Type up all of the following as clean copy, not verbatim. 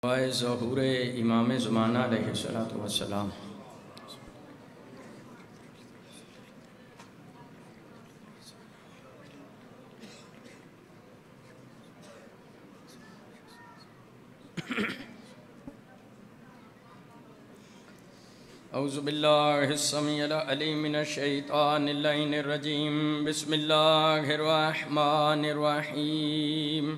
ظہور امام زمانہ علیہ السلام۔ اعوذ باللہ السمیع العلیم من الشیطان اللعین الرجیم، بسم اللہ الرحمن الرحیم۔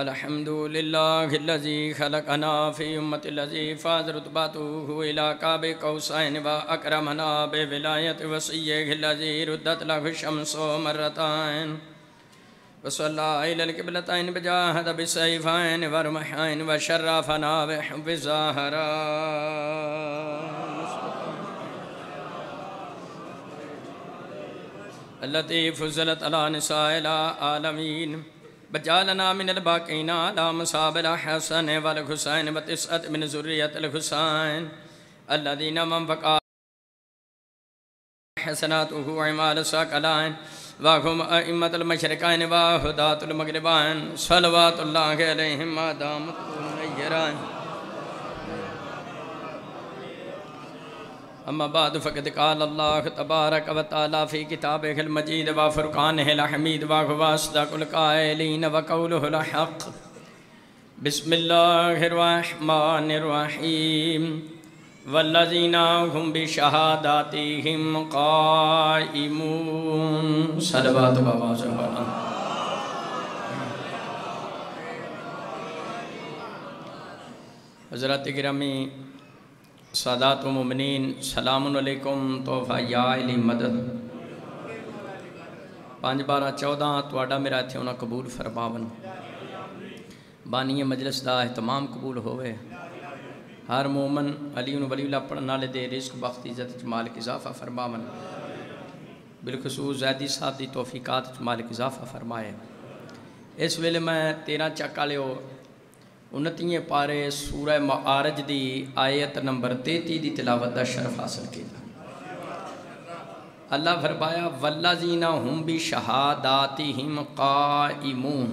الحمدللہ الذی خلقنا فی امت الذی فاز رتبته الى قاب قوسین و اکرمنا بولایت وصیہ الذی ردت له الشمس مرتين وصلى إلى القبلتين بجاهد بالسيفين ورمحين وشرفنا بحب الزهراء التي فضلت على نساء العالمين بجعلنا من الباقين على مصاب الحسن والحسين وتسعة من ذرية الحسين الذين من بقى حسناته عمال الثقلين وهم أئمة المشرقين وهداة المغربين صلوات الله عليهم ما دامت منيرين۔ اما بعد فقد قال الله تبارك وتعالى في كتابه المجيد وفرقانه الحميد وهو أصدق القائلين وقوله الحق۔ بسم الله الرحمن الرحيم۔ والذین هم بشہاداتهم قائمون۔ صلوات بابا سبحانہ۔ حضرات گرامی، سادات و مومنین، سلام علیکم۔ تحفہ یا علی مدد 5/12/14 تواڈا میرا اتھے ہونا قبول فرماون۔ بانی مجلس دا اہتمام قبول ہوئے۔ ہر مومن علی ولی اللہ پڑھنا لے دے رزق بخت عزت جمال کی اضافہ فرماون۔ بالخصوص زیدی صاحب دی توفیقات جمال کی اضافہ فرمائے۔ اس ویلے میں 13 چکا لیو 29 پارے سورہ معارج دی آیت نمبر 33 دی تلاوت دا شرف حاصل کیا۔ اللہ فرمایا والذین ہم بشہاداتہم قائمون۔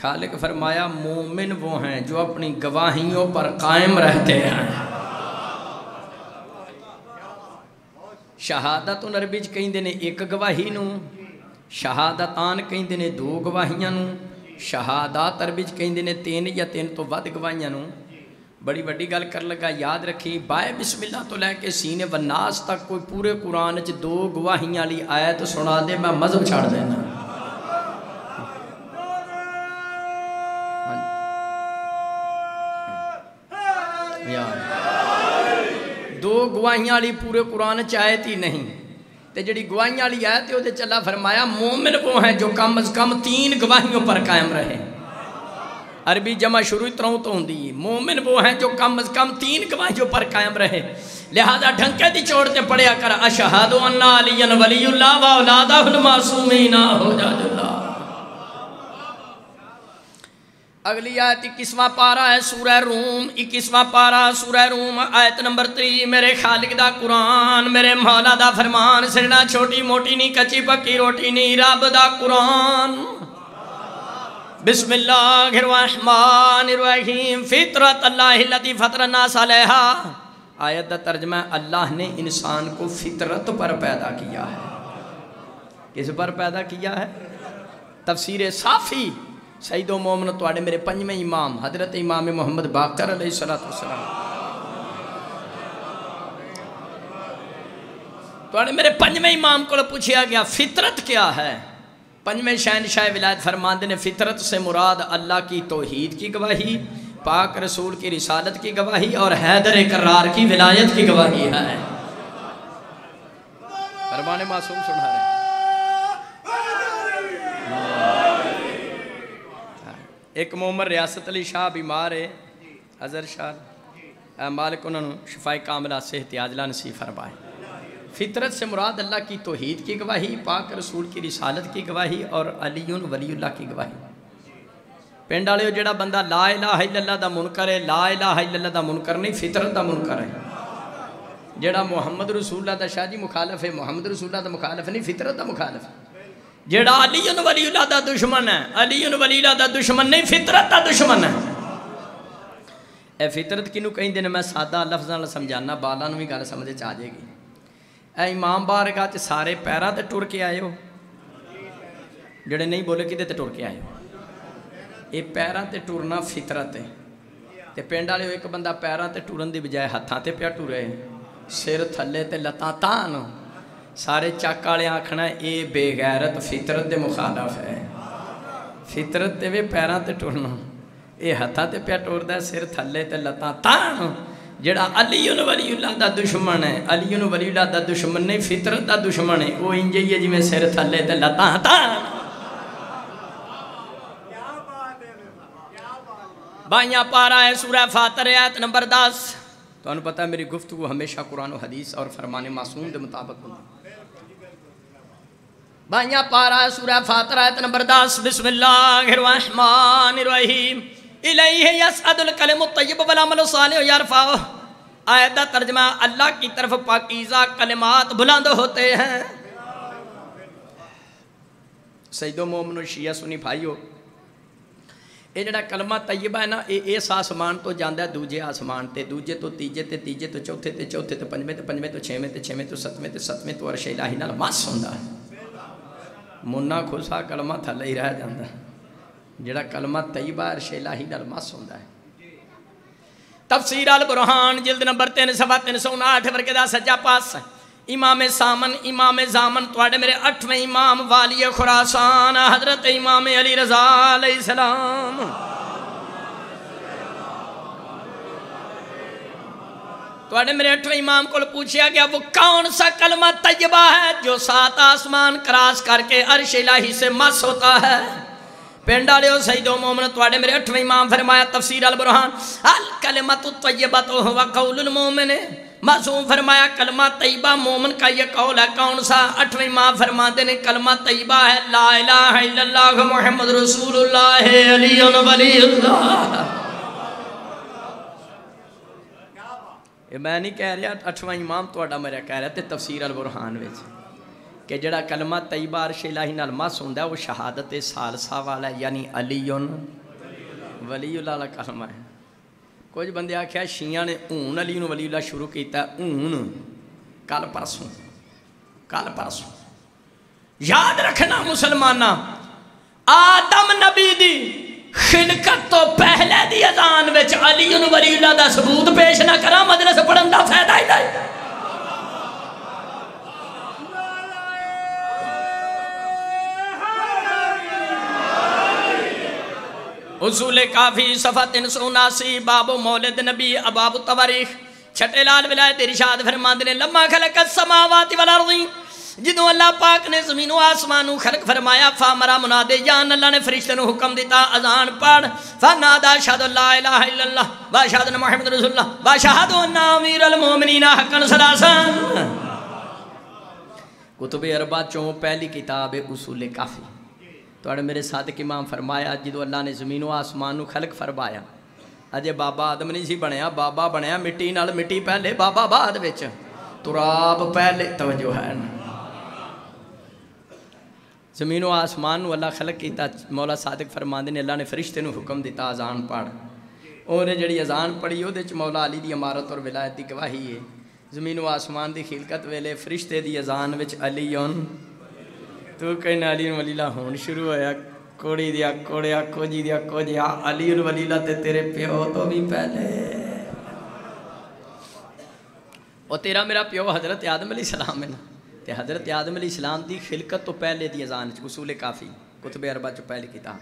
خالق فرمایا مومن وہ ہیں جو اپنی گواہیوں پر قائم رہتے ہیں۔ شہادت عربی کہیں دینے ایک گواہی نو، شہادتان کہیں دینے 2 گواہیاں نو، شہادات عربی کہیں دینے 3 یا 3 تو ود گواہیاں نو۔ بڑی بڑی گل کر لگا، یاد رکھی بائے بسم اللہ تو لے کے سینے والناس تک کوئی پورے قرآن 2 گواہیاں لی آیت سنا دے، میں مذہب چھاڑ دینا۔ 2 گواہیاں لی پورے قرآن آیت ہی نہیں تے جڑی گواہیاں لی آیت ہے وہ چلا فرمایا مومن وہ ہیں جو کم از کم 3 گواہیوں پر قائم رہے۔ عربی جمع شروع طرح تو ہوں دی مومن وہ ہیں جو کم از کم 3 گواہیوں پر قائم رہے۔ لہذا ڈھنکے دی چھوڑتے پڑھیا کر اشہدو ان علی ولی اللہ و اولادہ المعصومین حجاج اللہ۔ اگلی آیت 21واں پارہ ہے سورہ روم، 21واں پارہ سورہ روم آیت نمبر 3۔ میرے خالق دا قرآن، میرے مولا دا فرمان، سرنا چھوٹی موٹی نہیں، کچی پکی روٹی نہیں، رب دا قرآن۔ بسم اللہ الرحمن الرحیم۔ فطرت اللہ الذی فطر الناس علیہا۔ آیت دا ترجمہ اللہ نے انسان کو فطرت پر پیدا کیا ہے۔ کس پر پیدا کیا ہے؟ تفسیر صافی سید و مومن توڑے میرے 5ویں امام حضرت امام محمد باقر علیہ السلام توڑے میرے 5ویں امام کو پوچھیا گیا فطرت کیا ہے؟ 5ویں شہنشاہ ولایت فرماندے نے فطرت سے مراد اللہ کی توحید کی گواہی، پاک رسول کی رسالت کی گواہی اور حیدر کرار کی ولایت کی گواہی ہے۔ فرمان معصوم سنا رہے ہیں۔ ایک مومن ریاست علی شاہ بیمار ہے، حضر شاہ مالک انہوں نے شفاء کاملہ صحت عاجلہ نصیب فرمائے۔ فطرت سے مراد اللہ کی توحید کی گواہی، پاک رسول کی رسالت کی گواہی اور علی ولی اللہ کی گواہی۔ پنڈ والے جڑا بندہ لا الہ الا اللہ دا منکر ہے، لا الہ الا اللہ دا منکر نہیں، فطرت دا منکر ہے۔ جڑا محمد رسول اللہ دا شاہ جی مخالف ہے، محمد رسول اللہ دا مخالف نہیں، فطرت دا مخالف ہے۔ جڑا علی ولی اللہ دا دشمن ہے، علی ولی اللہ دا دشمن نہیں، فطرت دا دشمن ہے۔ اے فطرت کنوں کہیں دن میں سادہ لفظاں سمجھانا بالاں نوں بھی گل سمجھ آ جائے گی. اے امام بارگاہ چ سارے پیراں تے ٹر کے آئے ہو؟ جڑے نہیں بولے کدے تے ٹر کے آئے ہو؟ یہ پیراں تے ٹرنا فطرت ہے. تے پنڈ والے ایک بندہ پیراں تے ٹرن دی بجائے ہتھاں تے پیا ٹرے سر تھلے تے لتاں تان سارے چک والے آکھنا اے بے غیرت فطرت دے مخالف ہے. فطرت تے وے پیراں تے ٹرنا اے ہتھاں تے پیا ٹردا سر تھلے تے لتاں تان. جڑا علی ولی اللہ دا دشمن ہے علی ولی اللہ دا دشمن نہیں فطرت دا دشمن ہے. وہ انج ہی ہے جویں سر تھلے تے لتاں تان. بائیاں پارا ہے سورہ فاتر آیت نمبر 10. تو انہوں پتہ ہے میری گفتگو ہمیشہ قرآن و حدیث اور فرمان معصوم دے مطابق ہوتی. بائیاں پارا ہے سورہ فاتر آیت نمبر 10. بسم اللہ الرحمن الرحیم. الیہ یسعد الکلم الطیب والعمل الصالح یرفعہ. آیت دا ترجمہ اللہ کی طرف پاکیزہ کلمات بلند ہوتے ہیں. سیدو مومن و شیعہ سنی بھائیو یہ جڑا کلمہ طیبہ ہے نا یہ اس آسمان تو جاندہ ہے دوجے آسمان تے دوجے تو تیجے تے تیجے تو چوتھے تے چوتھے تے پنجویں تے پنجویں تو چھویں تے چھویں تو ستویں تے ستویں تو عرش الہی نال مس ہوندا ہے. منا خسا کلمہ تھلے ہی رہ جاندا ہے. جڑا کلمہ طیبہ عرش الہی نال مس ہوندا ہے. تفسیر البرہان جلد نمبر 3 صفحہ 359 ورگے دا سجا پاس امام زامن توڑے میرے 8ویں امام والی خراسان حضرت امام علی رضا علیہ السلام. توڑے میرے 8ویں امام کو پوچھیا گیا وہ کون سا کلمہ طیبہ ہے جو 7 آسمان کراس کر کے عرش الہی سے مس ہوتا ہے. پینڈالے ہو سیدو مومن توڑے میرے 8ویں امام فرمایا تفسیر البرہان الکلمۃ الطیبۃ هو قول المومن. معصوم فرمایا کلمہ طیبہ مومن کا یہ قول ہے. کون سا؟ 8ویں امام فرماتے ہیں کلمہ طیبہ ہے لا الہ الا اللہ محمد رسول اللہ علی ولی اللہ. یہ میں نہیں کہہ رہا 8واں امام توڑا میرا کہہ رہا تے تفسیر البرہان وچ کہ جڑا کلمہ طیبہ عرش الہی نال مس ہوندا ہے وہ شہادت ثالثہ والا ہے یعنی علی ولی اللہ والا کلمہ ہے. کچھ بندے آکھیا شیعہ نے اون علی ولی اللہ شروع کیتا ہے. اون کل پرسوں یاد رکھنا مسلمانہ آدم نبی دی خلقت تو پہلے دی اذان وچ علی ولی اللہ دا ثبوت پیش نہ کرا مدرسہ پڑھن دا فائدہ ہی نہیں. اصول کافی صفحہ 379 باب مولد نبی ابواب التواریخ. چھٹے لال ولایت ارشاد فرماندے نے لما خلق السماوات والارض جدوں اللہ پاک نے زمین و آسمان خلق فرمایا فامرا منادے جان اللہ نے فرشتے نو حکم دیتا اذان پڑھ فنادا اشہد لا الہ الا اللہ واشہد ان محمد رسول اللہ واشہد ان امیر المومنین حقا ثلاثا. کتب اربع چوں پہلی کتاب اصول کافی. توڑے میرے صادق امام فرمایا جدو اللہ نے زمین و آسمان نو خلق فرمایا اجے بابا آدم نہیں سی بنیا بابا بنیا مٹی نال مٹی پہلے بابا بعد وچ تراب پہلے. توجہ ہے نا زمین و آسمان نو اللہ خلق کیتا. مولا صادق فرماندے نے اللہ نے فرشتے نو حکم دیتا اذان پڑھ. انہیں جڑی اذان پڑھی او دے وچ مولا علی دی امارت اور ولایت دی گواہی ہے. زمین و آسمان دی خلقت ویلے فرشتے دی اذان وچ علی تو کہنا علی ولی اللہ ہون شروع ہویا کوڑی دیا کوڑیا کوجی دیا کوجیا علی ولی اللہ تے تیرے پیو تو بھی پہلے. اور تیرا میرا پیو حضرت آدم علیہ السلام ہے نا تے حضرت آدم علیہ السلام دی خلقت تو پہلے دی اذان اصول کافی کتب اربع چ پہلی کتاب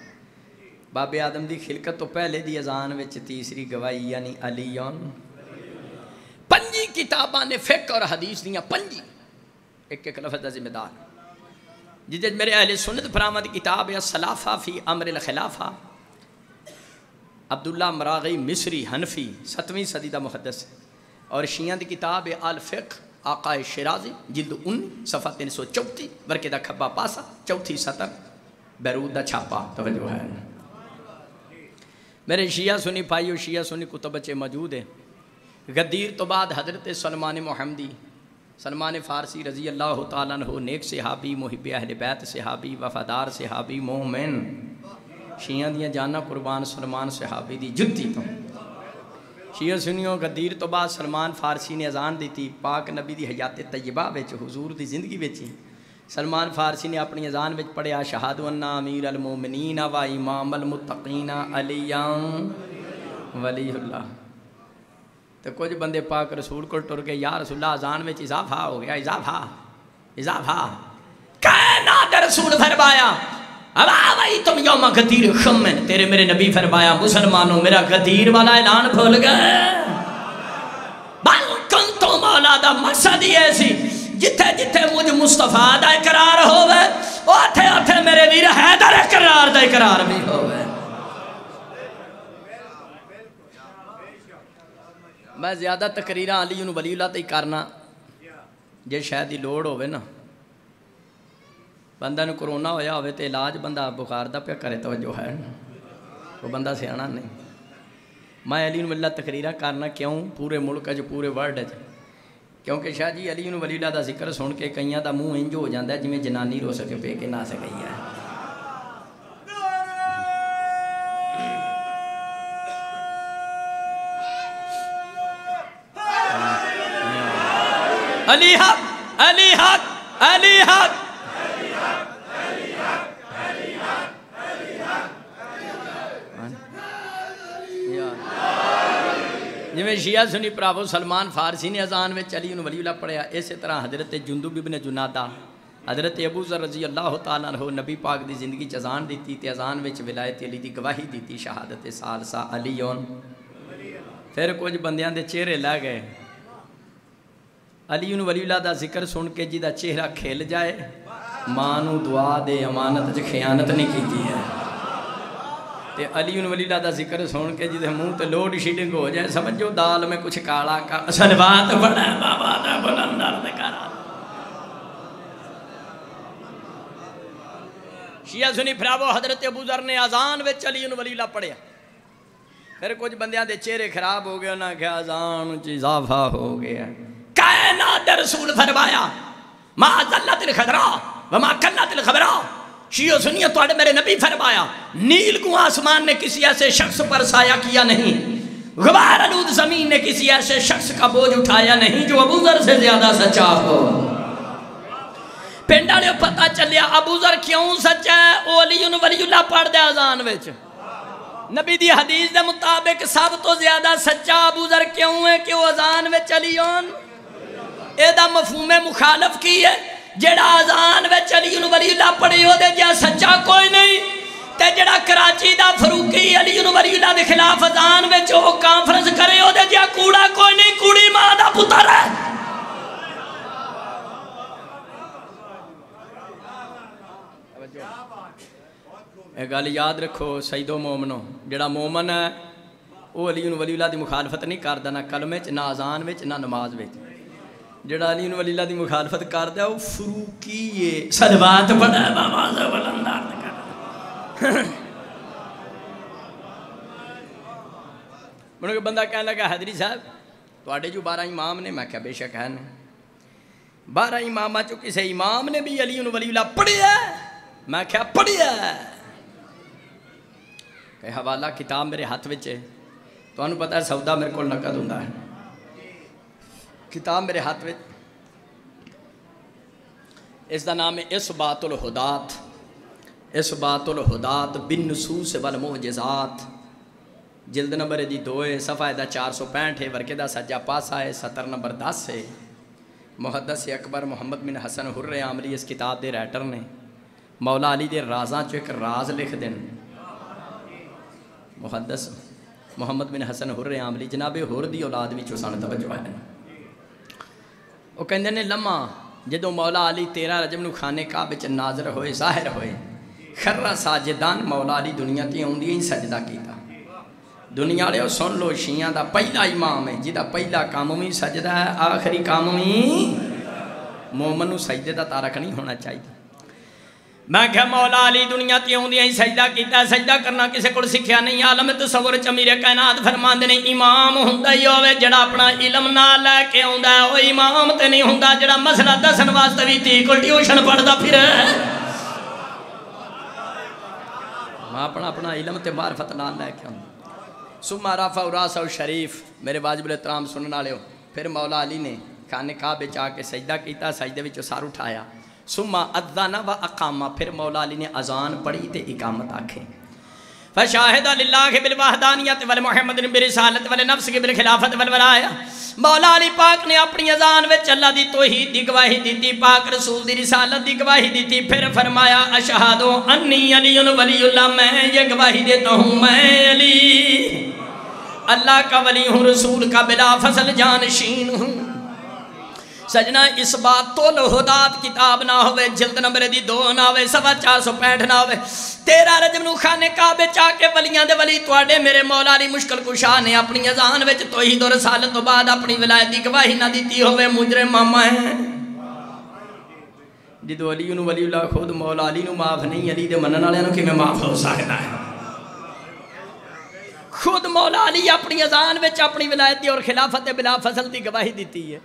باب آدم دی خلقت تو پہلے دی اذان وچ تیسری گواہی یعنی علی. 5 کتاباں نے فقہ اور حدیث دیاں 5 ایک لفظ دا ذمہ دار جدید میرے اہل سنت فرامد کتاب ہے سلافہ فی امر الخلافہ. عبداللہ مراغی مصری حنفی 7ویں صدی دا محدث ہے. اور شیعہ دی کتاب ہے الفقہ آقا شیرازی جلد 19 صفحہ 334 برکے دا کھبا پاسا 4 سطر بیروت دا چھاپا. توجہ ہے میرے شیعہ سنی بھائیو شیعہ سنی کتب بچے موجود ہیں. غدیر تو بعد حضرت سلمان محمدی سلمان فارسی رضی اللہ تعالیٰ عنہ نیک صحابی محب اہل بیت صحابی وفادار صحابی مومن شیعہ دیاں جانا قربان سلمان صحابی دی جتی تو شیعہ سنیوں غدیر تو بعد سلمان فارسی نے اذان دیتی پاک نبی دی حیات طیبہ وچ حضور دی زندگی وچ سلمان فارسی نے اپنی اذان وچ پڑھیا شہادو ان امیر المومنین و امام المتقین علی ولی اللہ. تو کچھ بندے پاک رسول کو ٹر کے یا رسول اللہ اذان وچ اضافہ ہو گیا اضافہ کائنات رسول فرمایا اب آوائی تم یوم غدیر خمن تیرے میرے نبی فرمایا مسلمانوں میرا غدیر والا اعلان بھول گئے بل کن تو مولا دا مقصد ہی ایسی جتھے جتھے مجھ مصطفیٰ دا اقرار ہوئے اوتھے اوتھے میرے ویر حیدر اقرار دا اقرار بھی ہوئے. میں زیادہ تقریرہ علی ولی اللہ تے کرنا جے شاید دی لوڑ ہوئے نا بندہ نے کرونا ہویا ہوئے تو علاج بندہ بخار دا پہ کرے توجہ ہے وہ بندہ سیانا نہیں. میں علی ولی اللہ تقریرہ کرنا کیوں پورے ملک جو پورے ورلڈ ہے کیونکہ شاہ جی علی ولی اللہ دا ذکر سن کے کئیاں دا منہ انج ہو جاندہ ہے جی میں جنانی رو سکے پہ کے نہ سکئی ہے. علی حق علی حق علی حق جی میں شیعہ سنی پراو سلمان فارسی نے اذان میں علی ولی اللہ پڑھیا. اسی طرح حضرت جندب ابن جنادہ حضرت ابو ذر رضی اللہ تعالیٰ عنہ نبی پاک دی زندگی چ اذان دیتی تے اذان وچ ولایت علی دی گواہی دیتی شہادت ثالثہ علیون. پھر کچھ بندیاں دے چہرے لے گئے علی ولی اللہ دا ذکر سن کے جی دا چہرہ کھل جائے مانو دعا دے امانت چ خیانت نہیں کیتی ہے. تے علی ولی اللہ دا ذکر سن کے جی دے منہ تے لوڈ شیڈنگ ہو جائے سمجھو دال میں کچھ کالا کا صلوات پڑھا بابا دا بلند درد کرا. شیعہ سنی پھراو حضرت ابو ذر نے اذان وچ علی ولی اللہ پڑھیا. پھر کچھ بندیاں دے چہرے خراب ہو گئے انہاں کہ اذان وچ اضافہ ہو گیا. کائنات رسول فرمایا ما ذلت الخضرا وما کلت الخبرا. شیعہ سنیہ توڑے میرے نبی فرمایا نیل کو آسمان نے کسی ایسے شخص پر سایہ کیا نہیں غبار آلود زمین نے کسی ایسے شخص کا بوجھ اٹھایا نہیں جو ابو ذر سے زیادہ سچا ہو. پنڈالے پتہ چلیا ابو ذر کیوں سچا ہے او علی ولی اللہ پڑھ دے اذان وچ. نبی دی حدیث دے مطابق سب تو زیادہ سچا ابو ذر کیوں ہے کہ وہ اذان وچ علیون اے دا مفہوم مخالف کی ہے جڑا اذان وچ علی ولی اللہ پڑھی ہو دے جا سچا کوئی نہیں تے جڑا کراچی دا فروقی علی ولی اللہ دے خلاف اذان وچ او کانفرنس کرے ہو دے جا کوڑا کوئی نہیں کوڑی ماں دا پتر ہے. ایک گل یاد رکھو سیدو مومنو جڑا مومن ہے وہ علی ولی اللہ دی مخالفت نہیں کردا نہ کلمے چ نہ اذان وچ نہ نماز وچ. جڑا علی ولی اللہ دی مخالفت کردا وہ فروقی ہے صلوات پڑھا بابا دا بلند درد کرا. منو کہ بندہ کہنے لگا حضری صاحب تواڈے جو 12 امام نے میں کہا بے شک ہے 12 اماماں چوں کسے امام نے بھی علی ولی اللہ پڑھیا میں کہا پڑھیا کہ حوالہ کتاب میرے ہاتھ وچ ہے تو انہوں پتہ ہے سودا میرے کو نقد ہوندا ہے کتاب میرے ہاتھ وچ اس دا نام ہے اثبات الہدات بالنصوص والمعجزات جلد نمبر دی 2 ہے صفحہ دا 465 ہے ورقے دا سجا پاسا ہے سطر نمبر 10 ہے. محدث اکبر محمد بن حسن حر عاملی اس کتاب دے رائٹر نے مولا علی دے رازاں چو ایک راز لکھ دیں. محدث محمد بن حسن حر عاملی جناب حر دی اولاد بھی چوسان توجہ ہے. وہ کہندے نے لمحہ جدو مولا علی 13 رجب نو خانے کعبے وچ ناظر ہوئے ظاہر ہوئے خرہ ساجدان مولا علی دنیا تے اوندی ہی سجدہ کیتا. دنیا والے سن لو شیعہ دا پہلا امام ہے جدا پہلا کام بھی سجدہ ہے آخری کام بھی مومن نو سجدے دا تارک نہیں ہونا چاہیے. میں کہا مولا علی دنیا تے اوندی ہی سجدہ کیتا. سجدہ کرنا کسے کو سکھیا نہیں. عالم تصور چ امیر کائنات فرماندے نے امام ہوندا ہی ہوے جڑا اپنا علم نہ لے کے آوندا ہے او امام تے نہیں ہوندا جڑا مسئلہ دسن واسطے وی تی کو ٹیوشن پڑھدا پھرے. میں اپنا علم تے معرفت نال لے کے آؤں. سما رفع راسہ شریف میرے واجب الاحترام سننے والے ہو. پھر مولا علی نے خانے کعبے وچ آ کے سجدہ کیتا, سجدے وچوں سر اٹھایا. سما اذن و اقامہ, پھر مولا علی نے اذان پڑھی تے اقامت آکھے. فشاہد للہ بالوحدانیت والمحمد برسالت والنفس بالخلافت والولایہ. مولا علی پاک نے اپنی اذان وچ اللہ دی توحید دی گواہی دیتی, پاک رسول دی رسالت دی گواہی دیتی. پھر فرمایا اشہد انی علی ولی اللہ, میں یہ گواہی دیتا ہوں میں علی اللہ کا ولی ہوں, رسول کا بلا فصل جانشین ہوں. سجنا اس بات تو لہدات کتاب نہ ہوئے, جلد نمبر دی 2 نہ ہوئے, 465 نہ ہوئے. 13 رجب نو خانے کعبے چاہ کے ولیاں دے ولی تواڈے میرے مولا علی مشکل کشا نے اپنی اذان وچ توحید و رسالت تو بعد اپنی ولایت دی گواہی نہ دیتی ہوئے مجرم ماما ہے. جدو علی نو ولی اللہ خود مولا علی نو معاف نہیں, علی دے منن والے نو کیویں معاف ہو سکتا ہے؟ خود مولا علی اپنی اذان وچ اپنی ولایت دی اور خلافت بلا فصل دی گواہی دیتی ہے.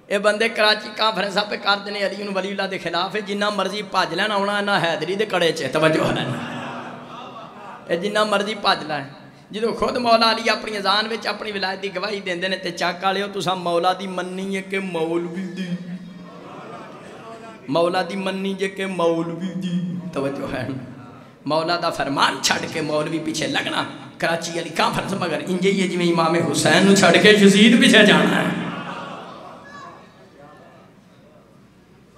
اے بندے کراچی کانفرنس پہ کر دینے علی ولی اللہ دے خلاف ہے, جنہ مرضی بھج لینا ہونا نہ حیدری دے کڑے چے توجہ ہے اے جنہ مرضی بھج لے. جدو خود مولا علی اپنی اذان وچ اپنی ولایت دی گواہی دیندے نے تے چک والے ہو تساں مولا دی مننی ہے کہ مولوی دی, مولا دی مننی جے کہ مولوی دی, توجہ ہے. مولا دا فرمان چھڑ کے مولوی پیچھے لگنا کراچی علی کانفرنس مگر انجے ہی جویں امام حسین نو چھڑ کے یزید پیچھے جانا ہے.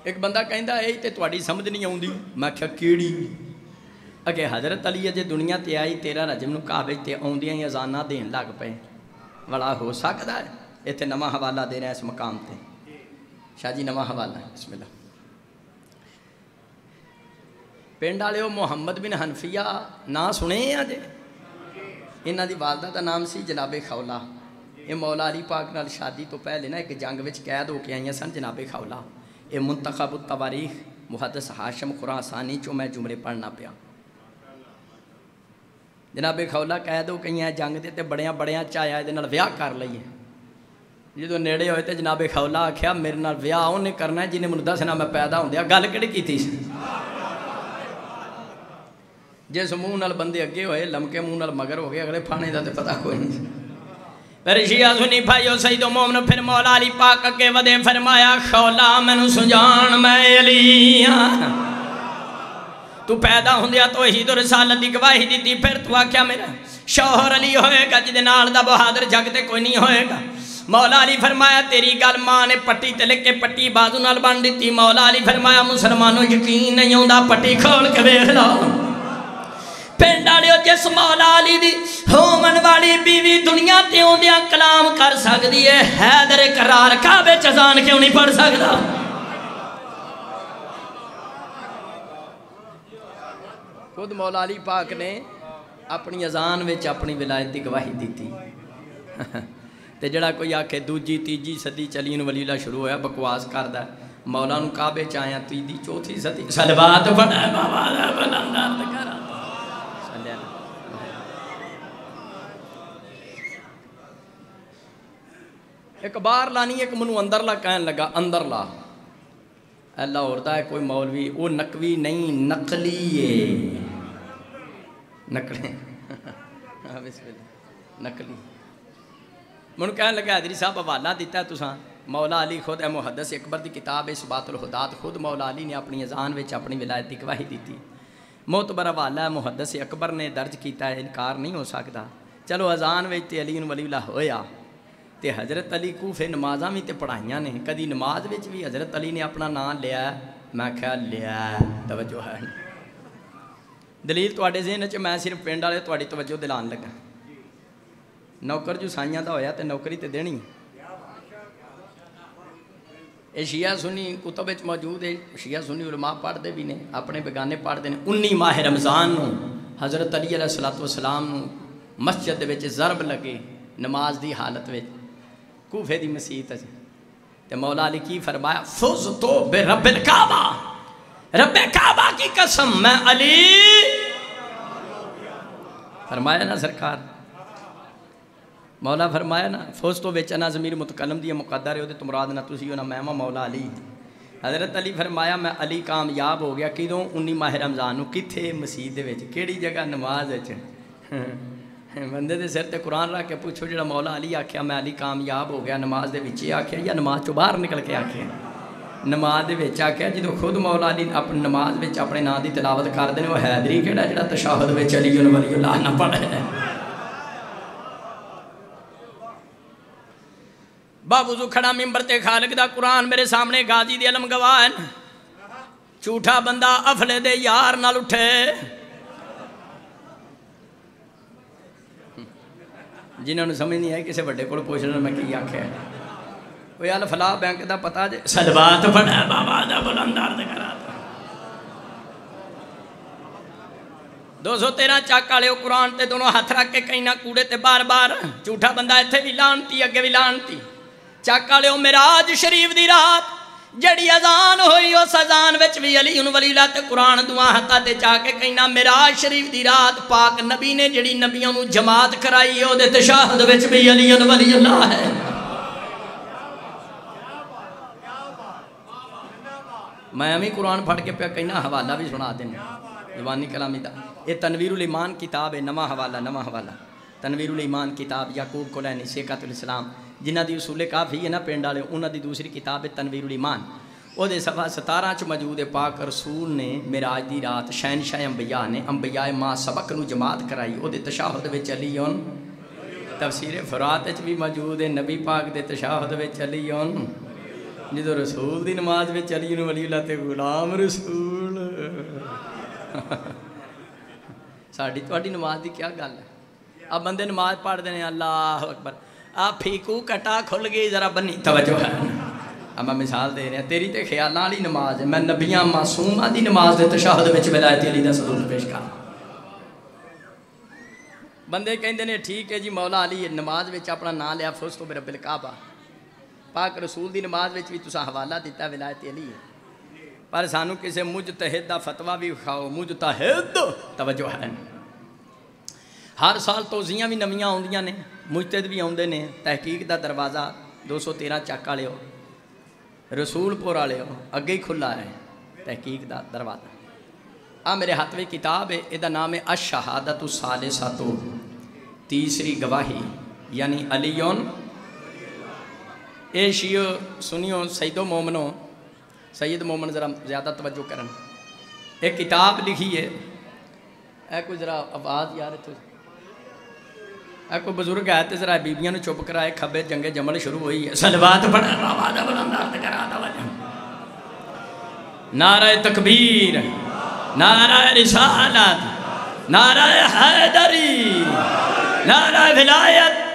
ایک بندہ کہندا اے تے تواڈی سمجھ نہیں آوندی, میں کہیا کیڑی؟ اگے حضرت علی جے دنیا تے آئی 13 رجب نو کعبے تے اوندیاں ہی اذاناں دین لگ پئے. بڑا ہو سکدا ہے ایتھے نواں حوالہ دے رہے ہیں اس مقام تے. شاہ جی نواں حوالہ ہے, بسم اللہ. پنڈ والے محمد بن حنفیہ نا سنے ہیں جے؟ انہاں دی والدہ دا نام سی جناب خولہ. یہ مولا علی پاک نال شادی تو پہلے نا ایک جنگ وچ قید ہو کے آئیاں سن جناب خولہ. یہ منتخب التواریخ محدث ہاشم خراسانی چو میں جملے پڑھنا پیا. جناب خولہ قید ہو گئی ہیں جنگ دے تے بڑیاں بڑیاں چاہیا یہ نال ویاہ کر لئیے. جدو نیڑے ہوئے تے جناب خولہ آکھیا میرے نال ویاہ انہیں کرنا ہے جنہیں منو دسنا میں پیدا ہوں دیا. گل کڑی کی تھی جس منہ نال بندے اگے ہوئے لمکے منہ نال مگر ہو گئے, اگلے پھانے دا تے پتہ کوئی نہیں. پھر شیعہ سنی بھائیو سید و مومن پھر مولا علی پاک اگے ودے فرمایا خولہ مینوں سجان میں علی تو پیدا ہوندیا توحید و رسالت دی گواہی دیتی. پھر تو آکھیا میرا شوہر علی ہوئے گا جدے نال دا بہادر جگ تے کوئی نہیں ہوئے گا. مولا علی فرمایا تیری گل ماں نے پٹی تے لکھ کے پٹی بازو نال بن دیتی. مولا علی فرمایا مسلمانوں یقین نہیں ہوندا پٹی کھول کے ویکھ لو. پنڈ والے جس مولا علی دی ہومن والی بیوی دنیا تے اوندیاں کلام کر سکدی ہے, حیدر کرار کعبے وچ اذان کیوں نہیں پڑھ سکدا؟ خود مولا علی پاک نے اپنی اذان وچ اپنی ولایت دی گواہی دیتی. تے جڑا کوئی آکھے دوجی تیجی صدی چلی نو ولی اللہ شروع ہویا بکواس کردا. مولا نو کعبے وچ آیا تیجی چوتھی صدی صلوات پڑھا بابا دا بلند کرا. ایک بار لانی ایک منو اندر لا کہن لگا اندر لا. اللہ ہوتا ہے کوئی مولوی وہ نقوی نہیں نقلی ہے, نقلیں نقلی. منو کہن لگا حضری صاحب حوالہ دیتا ہے تساں مولا علی خود ہے محدث اکبر دی کتاب اثبات الہدات, خود مولا علی نے اپنی اذان وچ اپنی ولایت دی گواہی دیتی. معتبر حوالہ ہے محدث اکبر نے درج کیتا ہے, انکار نہیں ہو سکتا. چلو اذان وچ تے علی ولی اللہ ہویا تے حضرت علی کوفے نمازاں بھی تے پڑھائیاں نے. کدی نماز وچ بھی حضرت علی نے اپنا نام لیا, میں خیال لیا. توجہ ہے دلیل تواڈے ذہن وچ میں صرف پنڈ والے تواڈی توجہ دلان لگا. نوکر جو سائیاں دا ہویا تے نوکری تے دینی. اے شیعہ سنی کتب وچ موجود ہے, شیعہ سنی علماء پڑھدے بھی نے, اپنے بیگانے پڑھدے نے. 19 ماہ رمضان نو حضرت علی علیہ السلام نو مسجد وچ ضرب لگے نماز دی حالت وچ کوفے دی مسجد تے مولا علی کی فرمایا فزتو برب الکعبہ, رب کعبہ کی قسم میں علی. فرمایا نا سرکار, مولا فرمایا نا فزتو بیچنا ضمیر متکلم دی مقدر ہے, تو مراد نہ تسی ہو نہ میں مولا علی. حضرت علی فرمایا میں علی کامیاب ہو گیا کدوں 19 ماہ رمضان نو. کتھے؟ مسجد دے وچ. کیڑی جگہ؟ نماز وچ. بندے دے سر تے قرآن رکھ کے پوچھو جڑا مولا علی آکھیا میں علی کامیاب ہو گیا نماز دے وچ آکھیا یا نماز چوں باہر نکل کے آکھیا؟ نماز دے وچ آکھیا جدوں خود مولا علی اپنی نماز وچ اپنے نام دی تلاوت کردے نے وہ حیدری کیڑا جڑا تشہد وچ علی ولی اللہ نہ پڑھے۔ باوضو کھڑا ممبر تے خالق دا قرآن میرے سامنے غازی دی علم گواہ ہے، جھوٹا بندہ افلے دے یار نال اٹھے، جنہوں نے سمجھ نہیں ہے کسی بڑے کو پوچھنا میں کی آکھیا ہے وہ یال فلاح بینک دا پتا جے صلوات پڑھا بابا دا بلند عرض کرا 213 چاک والے قرآن تے دونوں ہاتھ رکھ کے کہیں نہ کوڑے تے بار بار جھوٹا بندہ ایتھے بھی لانتی اگے بھی لانتی چاک والے معراج شریف دی رات جڑی اذان ہوئی اس اذان وچ بھی علی ولی اللہ تے قرآن دعا ہاتھا تے چا کے کہنا معراج شریف دی رات پاک نبی نے جڑی نبیوں نو جماعت کرائی ہے او دے تشہد وچ بھی علی ولی اللہ ہے۔ میں ہمیں قرآن پڑھ کے پہ کہنا حوالہ بھی سنا دینا زبانی کلامی دا یہ تنویر الایمان کتاب ہے نواں حوالہ تنویر الایمان کتاب یعقوب کلینی سیکۃ الاسلام جنہ دی اصول کافی ہے نا پنڈ والے انہاں دی دوسری کتاب ہے تنویر الایمان او دے صفحہ 17 چ موجود ہے پاک رسول نے معراج دی رات شہنشاہ انبیاء نے انبیاء ما سبق نو جماعت کرائی او دے تشہد وچ علی تفسیر فرات وچ بھی موجود ہے نبی پاک دے تشہد وچ علی جدو رسول دی نماز وچ علی ولی اللہ تے غلام رسول ساڑی تواڈی نماز دی کیا گل ہے؟ اب بندے نماز پڑھ دینے اللہ اکبر آپ پھیکو کٹا کھل گئی ذرا بنی توجہ ہے اب میں مثال دے رہے ہیں تیری تے خیالاں والی نماز ہے میں نبیاں معصوماں دی نماز دے تشہد وچ ولایت علی دا سجود پیش کر بندے کہندے نے ٹھیک ہے جی مولا علی نماز وچ اپنا نام لیا فزت برب الکعبہ پاک رسول دی نماز وچ بھی تساں حوالہ دیتا ولایت علی ہے پر سانو کسے مجتہد دا فتویٰ بھی کھاؤ مجتہد توجہ ہے ہر سال توزیاں بھی نمیاں آؤندیاں نے مجتہد بھی آؤندے نے تحقیق دا دروازہ 213 چک والے ہو رسول پور والے ہو اگے ہی کھلا ہے تحقیق دا دروازہ میرے ہاتھ میں کتاب ہے یہ نام ہے الشہادۃ الثالثۃ تیسری گواہی یعنی علیون اے شیعہ سنیو سید و مومنو سید مومن ذرا زیادہ توجہ کرن ایک کتاب لکھی ہے اے کوئی ذرا آواز یار اے کوئی بزرگ ہے تے ذرا بیبیاں نو چپ کرائے کھبے جنگ جمل شروع ہوئی ہے صلوات پڑھا آواز بلند عرض کرا توجہ نعرہ تکبیر نعرہ رسالت نعرہ حیدری نعرہ ولایت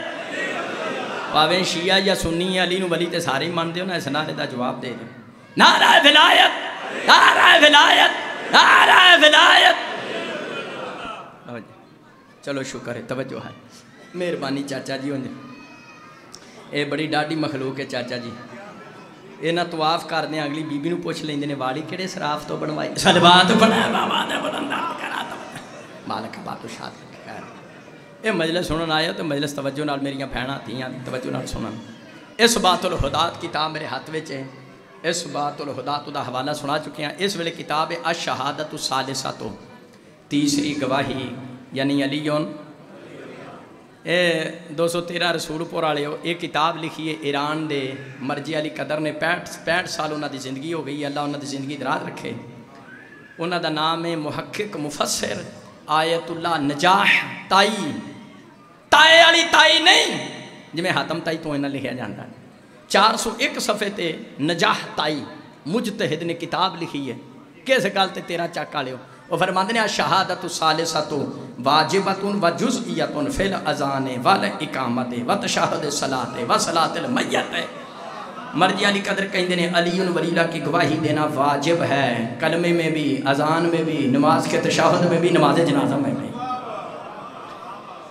پاویں شیعہ یا سنی علی نو ولی تے سارے ہی مان دے ہو نا اس نعرے دا جواب دے دے نعرہ ولایت نعرہ ولایت نعرہ ولایت چلو شکر ہے توجہ ہے مہربانی چاچا جی ہوندے اے بڑی ڈاڈی مخلوق ہے چاچا جی اے نہ طواف کر دیں اگلی بی بی نو پوچھ لیندے نے والی کیڑے سراف تو بنوائی صلوات پڑھا بابا دے بلند عرض کرا مالک بات شاد خیر اے مجلس سنن آیا تو مجلس توجہ نال میریاں بہناں تھیاں توجہ نال سنن اس بات الہدات کتاب میرے ہاتھ وچ ہے اس بات الہدات دا حوالہ سنا چکے ہیں اس ویلے کتاب ہے الشہادۃ الثالثۃ تیسری گواہی یعنی علیون اے 213 رسول پور والے ہو ایک کتاب لکھی ہے ایران دے مرجع علی قدر نے 65 سال انہاں دی زندگی ہو گئی اللہ انہاں دی زندگی دراز رکھے انہاں دا نام ہے محقق مفسر آیت اللہ نجاح تائی تائے والی تائی نہیں جی میں حاتم تائی تو انہاں لکھیا جاندا ہے 401 صفحے تے نجاح تائی مجتہد نے کتاب لکھی ہے کس گل تے 13 چک والے ہو وہ فرماندے نے الشہادۃ الثالثۃ واجبۃ و جزئیۃ فی الاذان والاقامۃ وتشہد الصلاۃ وصلاۃ المیت مرجع علی قدر کہندے نے علی ولی اللہ کی گواہی دینا واجب ہے کلمے میں بھی اذان میں بھی نماز کے تشہد میں بھی نماز جنازہ میں بھی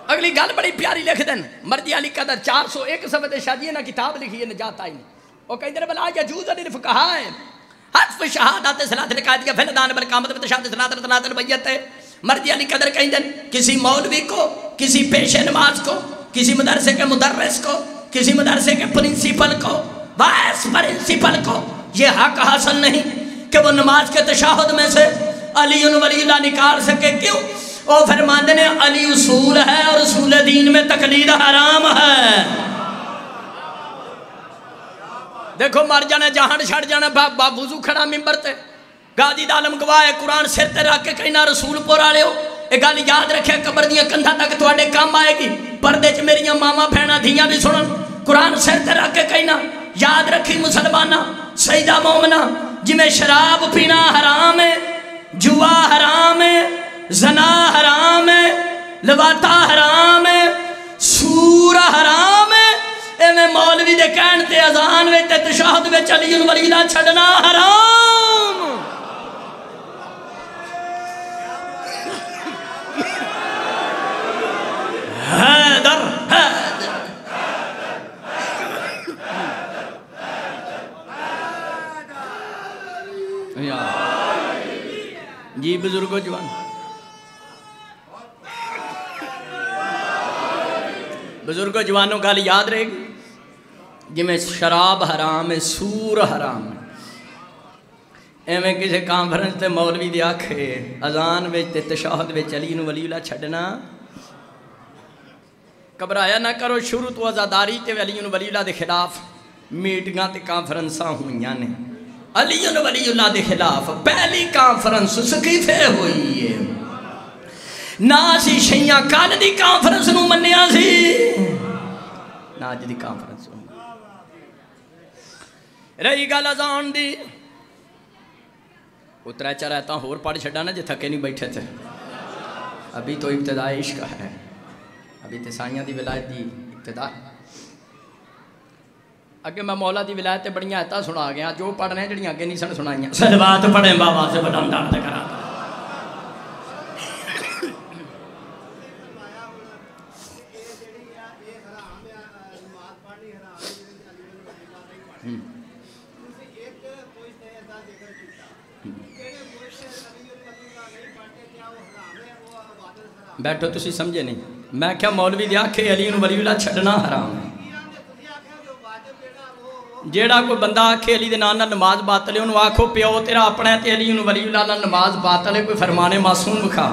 اگلی گل بڑی پیاری لکھ دین مرجع علی قدر 401 صفحے تے شاجی نے کتاب لکھی ہے نجاح تائی وہ کہندے نے بلا یجوز للفقہاء حذف شہادت صلاۃ القائدیہ فی الاذان والاقامۃ وتشہد الصلاۃ وصلاۃ المیت مرجع علی قدر کہندے کسی مولوی کو کسی پیش نماز کو کسی مدرسے کے مدرس کو کسی مدرسے کے پرنسپل کو وائس پرنسپل کو یہ حق حاصل نہیں کہ وہ نماز کے تشہد میں سے علی ولی اللہ نکال سکے کیوں وہ فرماندے نے علی اصول ہے اور اصول دین میں تقلید حرام ہے. دیکھو مر جانا جہان چھڑ جانا وضو کھڑا ممبر تے غازی دا عالم گواہ ہے قرآن سر تے رکھ کے کہنا رسول پور والے ہو یہ گل یاد رکھے قبر دیاں کندھاں تک تواڈے کام آئے گی. پردے چ میریاں ماما بہناں دھیاں بھی سنن قرآن سر تے رکھ کے کہنا یاد رکھی مسلمانہ سیدہ مومنہ جویں شراب پینا حرام ہے جوا حرام ہے زنا حرام ہے لواطا حرام ہے سور حرام ہے ایویں مولوی دے کہن تے اذان وچ تے تشہد وچ علی ولی اللہ چھڈنا حرام. حیدر جی بزرگو جوان بزرگو جوانوں گل یاد رہے گی جی میں شراب حرام ہے سور حرام ہے ایویں کسی کانفرنس تے مولوی دی آکھے اذان وچ تے تشہد وچ علی نو ولی اللہ چھڈنا گھبرایا نہ کرو. شروع تو آزاداری تے علی ولی اللہ دے خلاف میٹنگاں تے کانفرنساں ہوئیاں نے. علی ولی اللہ دے خلاف پہلی کانفرنس سقیفے ہوئی ہے نہ سی شیعہ کل دی کانفرنس نو منیا سی نہ اج دی کانفرنس رہی گل اذان دی اترا چرتا ہور پڑھ چھڈا نا جے تھکے نہیں بیٹھے تھے. ابھی تو ابتداء عشق ہے ابھی تے سائیاں دی ولایت دی ابتدا. اگے میں مولا دی ولایت تے بڑیاں آیتاں سنا گیا جو پڑھنے جڑیاں اگے نہیں سن سنائیاں. صلوات پڑھیں بابا سے بلند درد کرا بیٹھو تسی سمجھے نہیں. میں کیا مولوی دی آکھے علی ولی اللہ چھڈنا حرام ہے. جیڑا کوئی بندہ آکھے علی دے نام نال نماز باطل ہے انہوں آکھو پیو تیرا اپنا ہے تے علی ولی اللہ نال نماز باطل ہے. کوئی فرمانے معصوم بکھا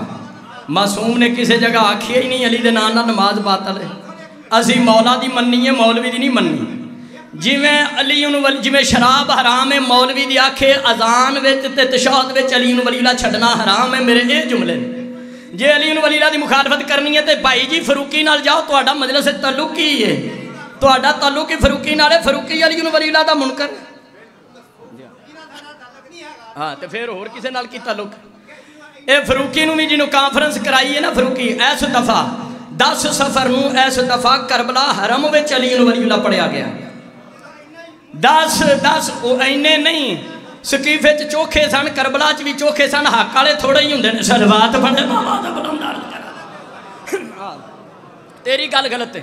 معصوم نے کسی جگہ آکھی ہی نہیں علی دے نام نال نماز باطل ہے. اسی مولا دی مننی ہے مولوی دی نہیں مننی. جویں علی جویں شراب حرام ہے مولوی دی آکھے اذان وچ تے تشہد وچ علی ولی اللہ چھڈنا حرام ہے. میرے اے جملے جے علی ولی اللہ دی مخالفت کرنی ہے تے بھائی جی فروقی نال جاؤ تہاڈا مجلس تعلق کی ہے تہاڈا تعلق ہی فروقی نال ہے. فروقی علی ولی اللہ دا منکر ہاں تے پھر ہور کسے نال کی تعلق. اے فروقی نو بھی جنوں کانفرنس کرائی ہے نا فروقی اس دفعہ 10 سفر نو اس دفعہ کربلا حرم وچ علی ولی اللہ پڑھیا گیا. 10 او اینے نہیں سقیفے چ چوکھے سن کربلا چ بھی چوکھے سن حق والے تھوڑے ہی ہوندے نے. صلوات پڑھے بابا دا بلند درد کرا. تیری گل غلط ہے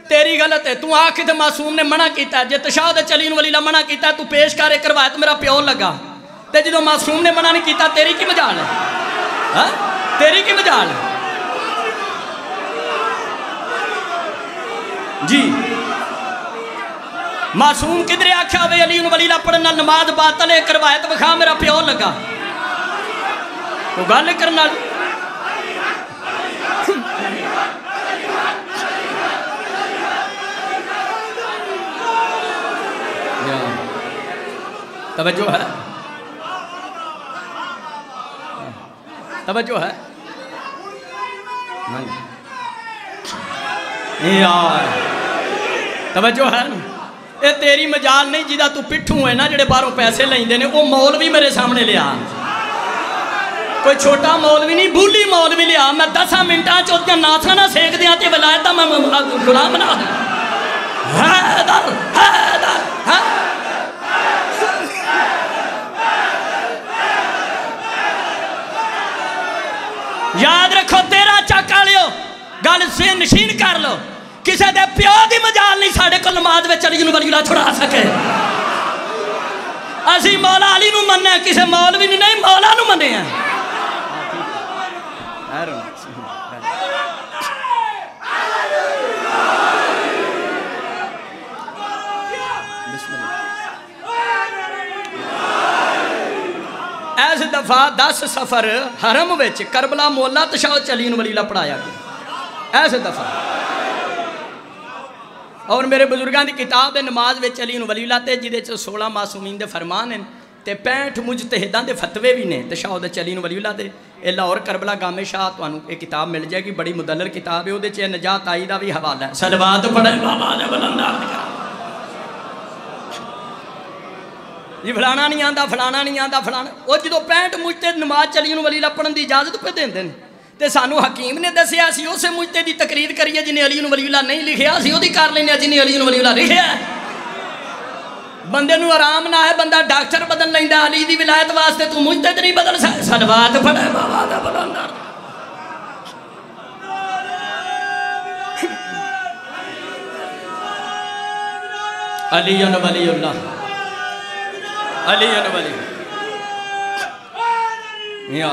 تیری غلط ہے. تو آکھ تے معصوم نے منع کیتا ہے. جے تشہد چلی ولی اللہ منع کیتا ہے تو پیش کر ایک روایت میرا پیو لگا تے جدوں معصوم نے منع نہیں کیتا تیری کی مجال ہے ہاں تیری کی مجال ہے جی. معصوم کدھر آکھیا وے علی ولی اللہ پڑھنا نماز باطل ہے. ایک روایت بکھا میرا پیو لگا وہ گل کرنا توجہ ہے توجہ ہے یار توجہ ہے. اے تیری مجال نہیں جیدہ تو پٹھوں ہے نا جڑے باروں پیسے لیں دینے وہ مولوی میرے سامنے لیا کوئی چھوٹا مولوی نہیں بھولی مولوی لیا. میں 10 منٹاں چوتیاں ناسا نہ سیکھ دیا تے ولایتہ میں غلام نہ حیدر حیدر یاد رکھو تیرا چاکا لیو گل سے نشین کر لو. کسے دے پیو دی مجال نہیں ساڑھے کو نماز میں علی ولی اللہ چھڑا سکے. اسی مولا علی نو مننے ہیں کسے مولوی نہیں مولا نو مننے ہیں. ایسے دفعہ 10 سفر حرم وچ کربلا مولا تشہد علی ولی اللہ پڑھایا گیا ایسے دفعہ. اور میرے بزرگاں دی کتاب ہے نماز وچ علی ولی اللہ تے جدے 16 معصومین دے فرمان ہیں تے 65 مجتہداں دے فتوے بھی نے تشہد علی ولی اللہ دے. اے لاہور کربلا گامے شاہ تانوں یہ کتاب مل جائے گی بڑی مدلل کتاب ہے. وہ نجات آئی دا بھی حوالہ ہے. صلوات پڑھے بابا دے بلندار جی فلانا نہیں آندا فلانا نہیں آندا فلانا. وہ جدو 65 مجتہد نماز علی ولی اللہ پڑھن دی اجازت پہ دیندے نے تے سانو حکیم نے دسیا سی اسے مجتہد دی تقریر کریے جنہیں علی ولی اللہ نہیں لکھیا سی اودی کر لینے جنہیں علی ولی اللہ لکھیا ہے. بندے نو آرام نہ ہے بندہ ڈاکٹر بدل لیندا علی دی ولایت واسطے تو مجتہد نہیں بدل سکدا. صلوات پڑھے بابا دا بلندار علی ولی اللہ علی ولی. یا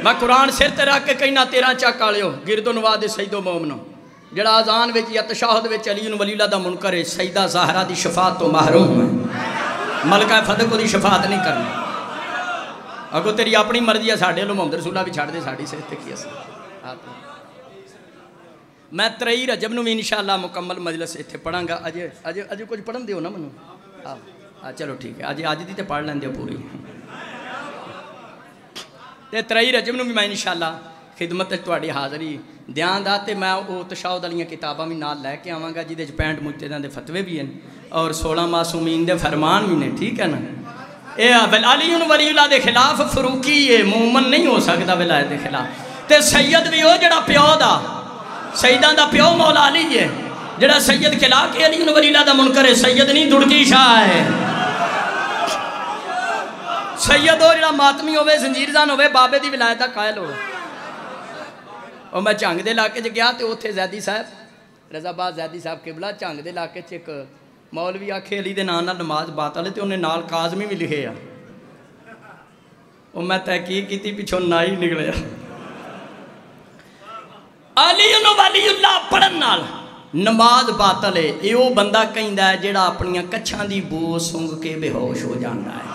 میں قرآن سر تے رکھ کے کہنا 13 چک آلیو گرد و نواز سید و مومنو جڑا آزان وچ یا تشہد وچ علی ولی اللہ دا منکر ہے سیدہ زہرا دی شفاعت تو محروم ہے. ملکہ فتح کو دی شفاعت نہیں کرنی. اگو تیری اپنی مرضی ہے ساڑھے لو محمد رسول اللہ بھی چھاڑ دے ساڑھی سے اتکی ہے. میں 23 رجب نو بھی انشاءاللہ مکمل مجلس اتھے پڑھاں گا. اجے کچھ پڑھن دیو نا منو. چلو ٹھیک ہے آج دی تے پڑھ لیں دیو پوری. 23 رجب نو بھی میں انشاءاللہ خدمت تواڈی حاضری دیاں دا تے میں او تشہد والیاں کتاباں بھی نال لے کے آواں گا جدے 65 مجتہداں دے فتوے بھی ہیں اور 16 معصومین دے فرمان بھی نے. ٹھیک ہے نا. اے علی ولی اللہ دے خلاف فروقی ہے مومن نہیں ہو سکدا ولایت دے خلاف. تے سید بھی ہو جڑا پیو دا سیداں دا پیو مولا علی ہے جڑا سید کھلا کے علی ولی اللہ دا منکر ہے. سید نہیں دڑکی شاہ ہے. سید ہو جڑا ماتمی ہوئے زنجیر زان ہوئے بابے دی ولایت دا قائل ہو. اور میں چانگ دے علاقے چ گیا تے اوتھے زیدی صاحب رضا آباد زیدی صاحب قبلہ چانگ دے علاقے چ ایک مولوی آکھے علی دے نام نال نماز باطل ہے تے انہیں نال کاظمی بھی لکھے آ. اور میں تحقیق کیتی پیچھوں نہ ہی نکلیا. علی ولی اللہ پڑھن نال نماز باطل ہے. یہ وہ بندہ کہندا ہے جڑا اپنیاں کچھاں دی بو سونگ کے بے ہوش ہو جاندا ہے.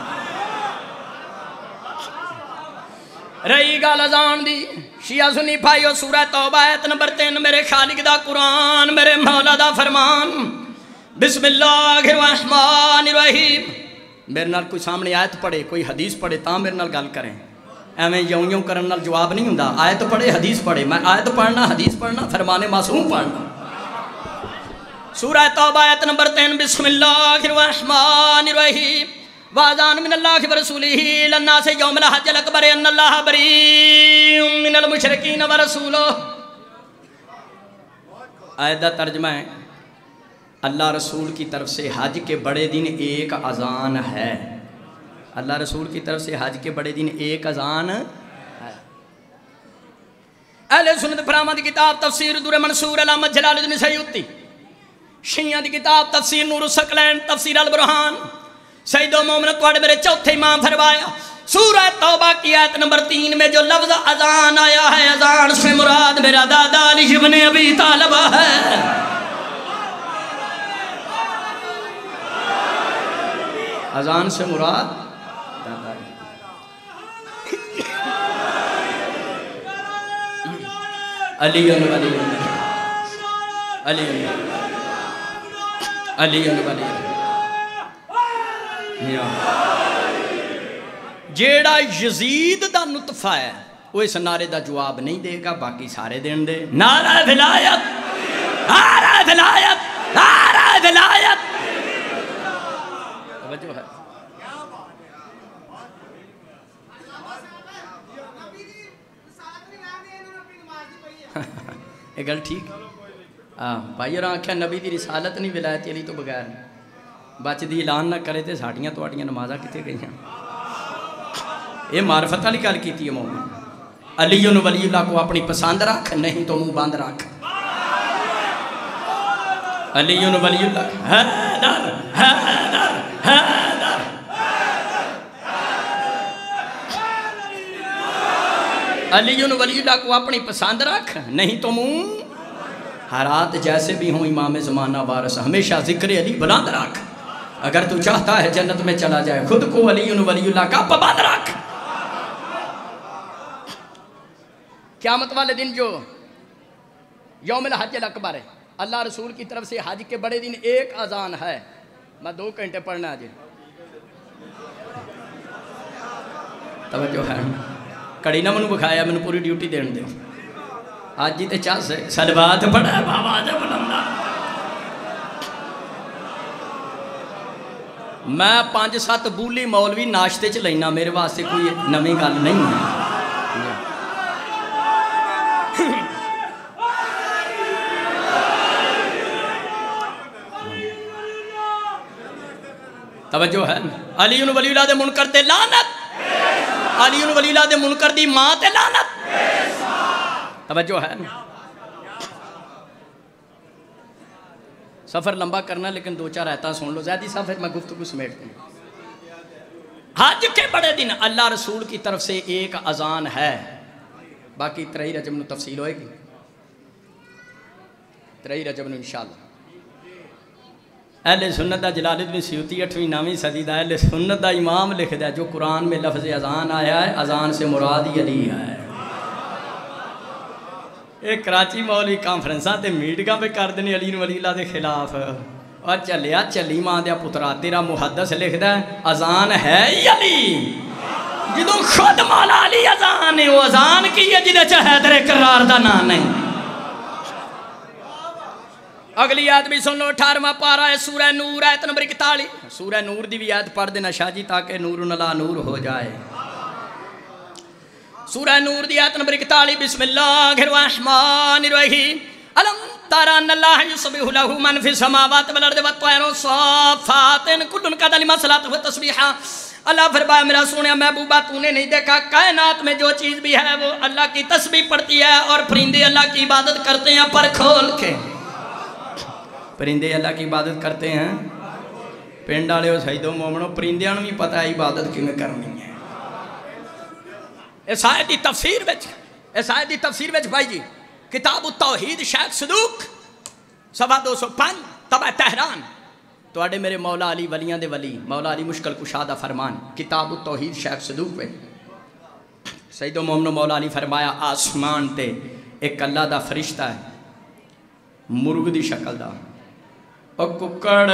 رہی گل اذان دی شیعہ سنی بھائیو سورہ توبہ آیت نمبر 3 میرے خالق دا قرآن میرے مولا دا فرمان بسم اللہ الرحمن الرحیم. میرے نال کوئی سامنے آیت پڑھے کوئی حدیث پڑھے تاں میرے نال گل کریں. ایویں یوں یوں کرن نال جواب نہیں ہوندا. آیت پڑھے حدیث پڑھے. میں آیت پڑھنا حدیث پڑھنا فرمان معصوم پڑھنا. سورہ توبہ آیت نمبر 3 بسم اللہ الرحمن الرحیم وَأَذَانٌ مِّنَ اللَّهِ وَرَسُولِهِ إِلَى النَّاسِ يَوْمَ الْحَجِّ الْأَكْبَرِ أَنَّ اللَّهَ بَرِيءٌ مِّنَ الْمُشْرِكِينَ وَرَسُولُهُ. آیت دا ترجمہ ہے اللہ رسول کی طرف سے حج کے بڑے دن ایک اذان ہے. اللہ رسول کی طرف سے حج کے بڑے دن ایک اذان ہے. اہل سنت پراما دی کتاب تفسیر دور منصور علامہ جلال الدین سیوطی. شیعہ دی کتاب تفسیر نور الثقلین تفسیر البرہان. سید و مومن توڑ میرے چوتھے امام فرمایا سورہ توبہ کی آیت نمبر 3 میں جو لفظ اذان آیا ہے اذان سے مراد میرا دادا علی ابن ابی طالب ہے. اذان سے مراد دادا علی علی علی علی علی جیڑا یزید دا نطفہ ہے وہ اس نعرے دا جواب نہیں دے گا باقی سارے دین دے. نعرہ ولایت نعرہ ولایت نعرہ ولایت. توجہ ہے یہ گل ٹھیک. بھائی اور آنکھیں نبی دی رسالت نہیں ولایت علی تو بغیر بچ دی اعلان نہ کرے تے ساڑیاں توڑیاں نمازاں کتے گئی ہیں. یہ معرفت والی گل کیتی ہے مومن. علی ولی اللہ کو اپنی پسند رکھ نہیں تو منہ بند رکھ. علی ولی اللہ حیدر حیدر حیدر. علی ولی اللہ کو اپنی پسند رکھ نہیں تو منہ. حالات جیسے بھی ہوں امام زمانہ وارث ہمیشہ ذکر علی بلند رکھ. اگر تو چاہتا ہے جنت میں چلا جائے خود کو علی ولی اللہ کا پابند رکھ. قیامت والے دن جو یوم الحج الاکبر ہے، اللہ رسول کی طرف سے حج کے بڑے دن ایک اذان ہے، میں 2 گھنٹے پڑھنا ہے جی، توجہ ہے، کڑی نہ منو بکھایا، منو پوری ڈیوٹی دین دے، آج جی تے چاہ سے سلوات پڑھا ہے بابا جب بلندہ، میں 5-7 بولی مولوی ناشتے چ لینا، میرے واسطے کوئی نویں گل نہیں ہے۔ توجہ ہے، علی ولی اللہ دے منکر تے لعنت، علی ولی اللہ دے منکر دی ماں تے لعنت، توجہ ہے۔ سفر لمبا کرنا لیکن 2-4 آیتاں سن لو، زیادی سفر میں گفتگو سمیٹتا ہوں۔ حج کے بڑے دن اللہ رسول کی طرف سے ایک اذان ہے، باقی 3 رجب نو تفصیل ہوئے گی، 3 رجب نو انشاءاللہ۔ اہل سنت دا جلال الدین سیوطی 8ویں 9ویں صدی دا اہل سنت دا امام لکھ دا جو قرآن میں لفظ اذان آیا ہے، اذان سے مراد علی ہے۔ ایک کراچی مولوی کانفرنساں تے میٹنگاں پہ کر دینے علی ولی اللہ دے خلاف، اور چلیا چلی ماں دیا پترا، تیرا محدث لکھ دا اذان ہے علی، جدوں خود مولا علی اذان ہے، وہ اذان کی ہے جدے چاہ حیدر کرار دا نام نہیں۔ اگلی آیت بھی سن لو، 18واں پارہ ہے سورہ نور، آیت نمبر 41، سورہ نور دی بھی آیت پڑھ دینا شاہ جی تاکہ نور نلا نور ہو جائے۔ سورہ نور دی آیت نمبر 41، بسم اللہ الرحمن الرحیم، الم تر ان اللہ یسبح لہ من فی السماوات والارض والطیر صافات کل قد صلاۃ و تسبیحا۔ اللہ فرمایا میرا سونیا محبوبہ تو نے نہیں دیکھا کائنات میں جو چیز بھی ہے وہ اللہ کی تسبیح پڑھتی ہے، اور پرندے اللہ کی عبادت کرتے ہیں پر کھول کے، پرندے اللہ کی عبادت کرتے ہیں، پنڈ والے ہو سیدو مومنو، پرندیاں بھی پتہ ہے عبادت کیوں کرنی ہے۔ اس آیت دی تفسیر وچ، اس آیت دی تفسیر وچ بھائی جی کتاب التوحید شیخ صدوق صفحہ 205 طبع تہران، توڑے میرے مولا علی ولیاں دے ولی مولا علی مشکل کشادہ فرمان، کتاب التوحید شیخ صدوق وچ سیدو مومنو مولا علی فرمایا آسمان تے ایک اللہ دا فرشتہ ہے، مرغ دی شکل دا، اور ککڑ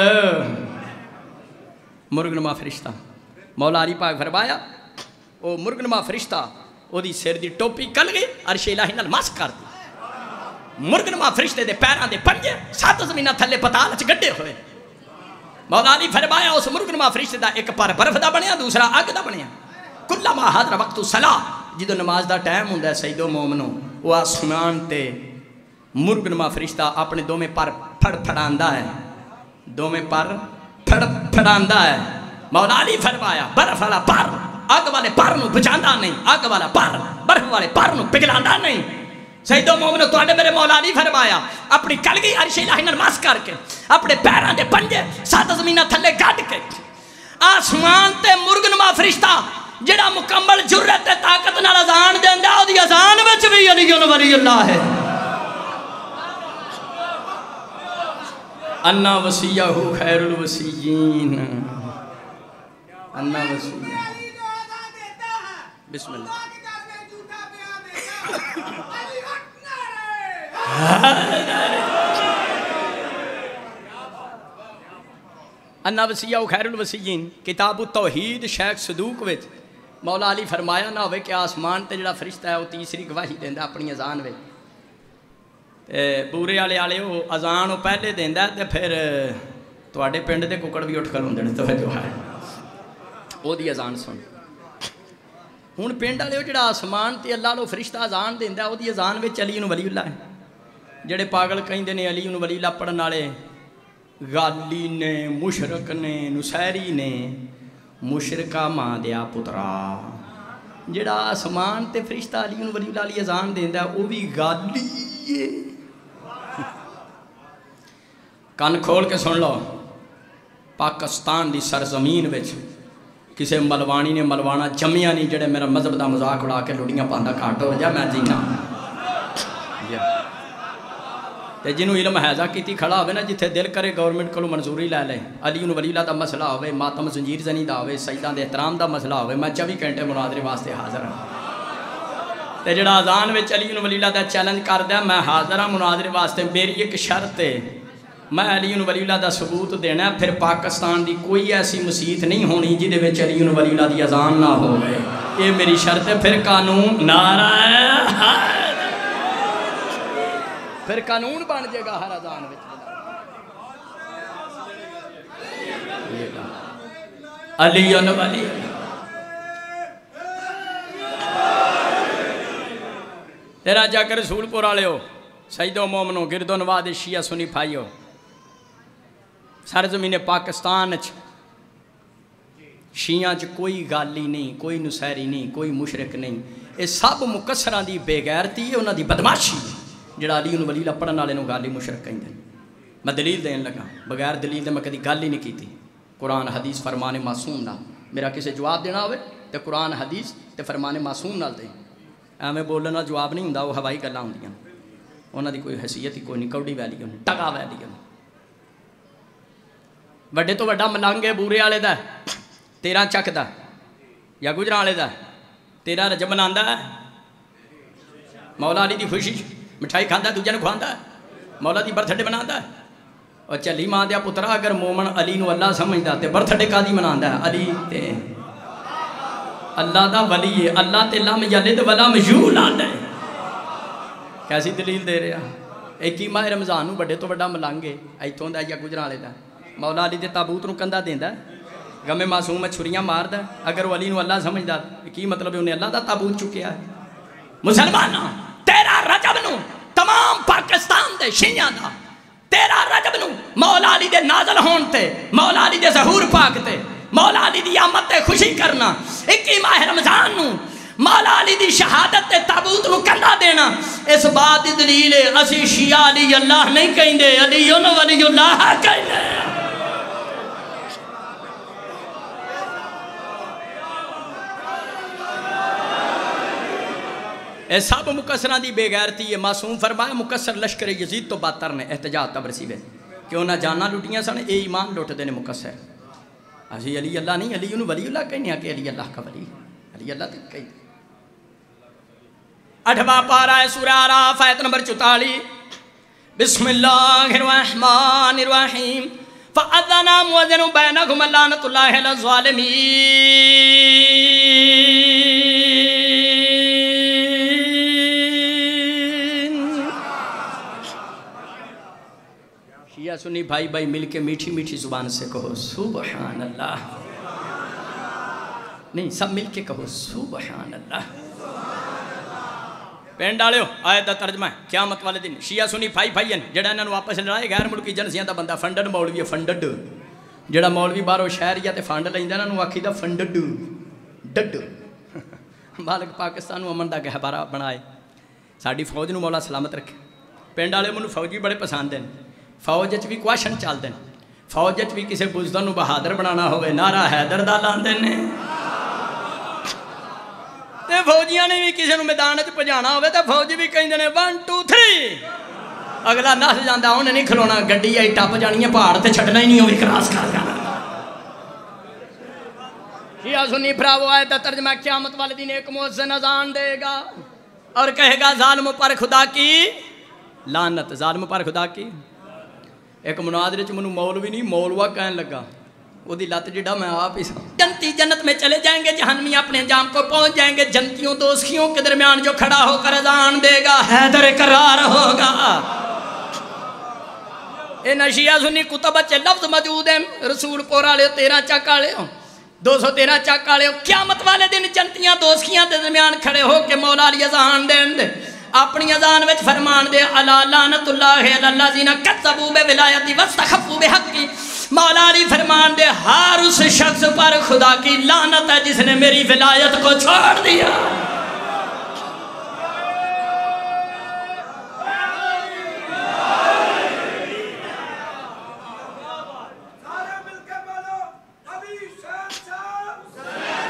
مرغ نما فرشتہ، مولا علی پاک فرمایا او مرغ نما فرشتہ او دی سر دی ٹوپی کل گئی، عرش الہی نال مس کر دی، مرغ نما فرشتے دے پیراں دے پنجے 7 زمیناں تھلے پتال وچ گڈے ہوئے۔ مولا علی فرمایا اس مرغ نما فرشتے دا ایک پر برف دا بنیا، دوسرا اگ دا بنیا، کلما حضر وقت الصلاۃ، جدوں نماز دا ٹائم ہوندا ہے سیدو مومنو، وہ آسمان تے مرغ نما فرشتہ اپنے دوویں پر پھڑ پھڑاندا ہے، دوویں پر پھڑ پھڑاندا ہے۔ مولا علی فرمایا برف والا پر اگ والے پر نو بچاندا نہیں، اگ والا پر برف والے پر نو پگھلاندا نہیں۔ سیدو مومنو تواڈے میرے مولا علی فرمایا اپنی کلگی عرش الہی نال مس کر کے اپنے پیراں دے پنجے 7 زمیناں تھلے گڈ کے آسمان تے مرغ نما فرشتہ جڑا مکمل جرت تے طاقت نال اذان دیندا، او دی اذان وچ بھی علی ولی اللہ ہے۔ انا وسیعہ خیر الوسیین، انا وسیعہ، بسم اللہ، انا وسیعہ خیر الوسیین، کتاب التوحید شیخ صدوق وچ مولا علی فرمایا نہ ہوئے کہ آسمان تے جڑا فرشتہ ہے وہ تیسری گواہی دیندا اپنی اذان وچ، پورے والے وہ اذان پہلے دینا تے پھر تواڈے پنڈ دے ککڑ بھی اٹھ کر ہوندے نے، توجہ ہے وہ دی اذان سن۔ ہن پنڈ والے جڑا آسمان تے اللہ لو فرشتہ اذان دیندا وہ دی اذان وچ علی ولی اللہ ہے، جڑے پاگل کہندے نے علی ولی اللہ پڑھن والے غالی نے، مشرک نے، نصیری نے، مشرکہ ماں دیا پترا، جڑا آسمان تے فرشتہ علی ولی اللہ علی اذان دیندا وہ بھی غالی ہے۔ کان کھول کے سن لو، پاکستان دی سرزمین وچ کسے ملوانی نے ملوانا جمعیاں نہیں جڑے میرا مذہب دا مذاق اڑا کے لڑیاں پاندہ کھاٹ ہو جا میں جینا تے جنہوں علم حیضہ کیتی کھڑا ہوئے نا جتھے دل کرے گورنمنٹ کو منظوری لے لیں، علی ولی اللہ دا مسئلہ ہوئے، ماتم زنجیر زنی دا ہوئے، سیدان دے احترام دا مسئلہ ہوئے، میں 24 گھنٹے مناظرے واسطے حاضر ہوں۔ تے جڑا اذان وچ علی ولی اللہ دا چیلنج کردا میں حاضر ہاں مناظرے واسطے میری ایک شرط ہے میں علی ولی اللہ دا ثبوت دینا پھر پاکستان دی کوئی ایسی مسجد نہیں ہونی جہدے وچ علی ولی اللہ دی اذان نہ ہوے یہ میری شرط ہے پھر قانون نعرہ پھر قانون بن جائے گا ہر اذان وچ علی ولی تیرا جا کر رسول پور والے ہو سیدو مومنو گرد و نواز شیعہ سنی بھائیو سرزمین پاکستان شیعہ چ کوئی گالی نہیں کوئی نسیری نہیں کوئی مشرک نہیں یہ سب مکسران دی بے غیرتی ہے انہاں دی بدماشی جڑا علی ولی اللہ پڑھن والے نوں گالی مشرک کہندے میں دلیل دین لگا بغیر دلیل دے میں کدی گل ہی نہیں کیتی قرآن حدیث فرمان معصوم نال میرا کسے جواب دینا ہوئے تے قرآن حدیث تے فرمان معصوم نال دیں ایویں بولنا جواب نہیں ہوندا وہ ہوائی گلاں ہوندیاں انہاں دی کوئی حیثیت ہی کوئی نہیں کوڑی ویلی ہونی ٹگا ویلی ہونی وڈے تو وڈا ملنگ ہے بورے والے دا 13 چک دا یا گجراں والے دا 13 رجب مناندا ہے مولا علی دی خوشی مٹھائی کھاندا دوجے نوں کھواندا مولا دی برتھ ڈے مناندا اور چلی ماں دیا پترا اگر مومن علی نو اللہ سمجھدا تے برتھ ڈے کادی مناندا ہے علی تے اللہ دا ولی ہے اللہ تے لم یلد ولم یولد ہے کیسی دلیل دے رہا ایک ہی ماہ رمضان نو بڑے تو بڑا ملنگ ہے ایتھوں دا یا گجراں والے دا مولا علی دے تابوت نو کندا دیندا غم معصوم چھریاں ماردا اگر وہ علی نو اللہ سمجھدا کی مطلب ہے انہیں اللہ دا تابوت چکیا ہے مسلماناں 13 رجب نو تمام پاکستان دے شیعہ دا 13 رجب نو مولا علی دے نازل ہون تے مولا علی دے ظہور پاک تے مولا علی دی آمد تے خوشی کرنا 21 ماہ رمضان نو مولا علی دی شہادت تے تابوت نو کندا دینا اس بات دی دلیل ہے اسی شیعہ علی اللہ نہیں کہندے علی ولی اللہ کہندے اے سب مکسران دی بے غیرتی ہے معصوم فرمایا مکسر لشکر یزید تو باتر نے احتجاج تبرسی وے کیوں نہ جانا لٹیاں سن اے ایمان لٹ دینے مکسر اسی علی اللہ نہیں علی ولی اللہ کہنے کہ علی اللہ کا ولی علی اللہ تک کہنے 8واں پارہ ہے سورہ اعراف آیت نمبر 44 بسم اللہ الرحمن الرحیم فَأَذَّنَ مُؤَذِّنٌ بَيْنَهُمْ لَعْنَةُ اللَّهِ عَلَى الظَّالِمِينَ شیعہ سنی بھائی بھائی مل کے میٹھی میٹھی زبان سے کہو سبحان اللہ نہیں سب مل کے کہو سبحان اللہ پین ڈالے ہو آیت دا ترجمہ ہے قیامت والے دن شیعہ سنی بھائی بھائی ہیں جڑا انہوں واپس لڑائے غیر ملکی جنسیاں دا بندہ فنڈڈ مولوی ہے فنڈڈ جڑا مولوی باہروں شہر یا تے فنڈ لیندا انہوں آکھی دا فنڈڈ ڈڈ مالک پاکستان نو امن دا گہوارہ بنائے ساڈی فوج نو مولا سلامت رکھے پین ڈالے منو فوجی بڑے پسند ہیں فوج وچ بھی کوشچن چلدے ہیں فوج وچ بھی کسے بزدل نو بہادر بنانا ہوئے نعرہ حیدر دا لاندے نے تے فوجیاں نے بھی کسی نو میدان وچ پجانا ہوئے تے فوجی بھی کہندے نے 1 2 3 اگلا نس جاندا انہیں نہیں کھلونا گڈی آئی ٹپ جانی ہے پہاڑ تے چھڈنا ہی نہیں ہوئی کراس کر جانا شیعہ سنی بھراوو آیت دا ترجمہ قیامت والے دن ایک مؤذن اذان دے گا اور کہے گا ظالموں پر خدا کی لعنت ظالموں پر خدا کی ایک مناظرے چ منو مولوی نہیں مولوا کہنے لگا وہ دی لات جڑا میں آپ ہی جنتی جنت میں چلے جائیں گے جہنمی اپنے انجام کو پہنچ جائیں گے جنتیوں دوستیوں کے درمیان جو کھڑا ہو کر اذان دے گا حیدر قرار ہوگا اے نشیہ سنی کتب اچھے لفظ موجود ہیں رسول پورا لے 13 چکا لے 213 چکا لے قیامت والے دن جنتیاں دوستیاں کے درمیان کھڑے ہو کے مولا علی اذان دیں دے اپنی اذان وچ فرمان دے الا لعنت اللہ علی الذین کذبوا بولایتی واستخفوا بحقی مولا علی فرمان دے ہر اس شخص پر خدا کی لعنت ہے جس نے میری ولایت کو چھوڑ دیا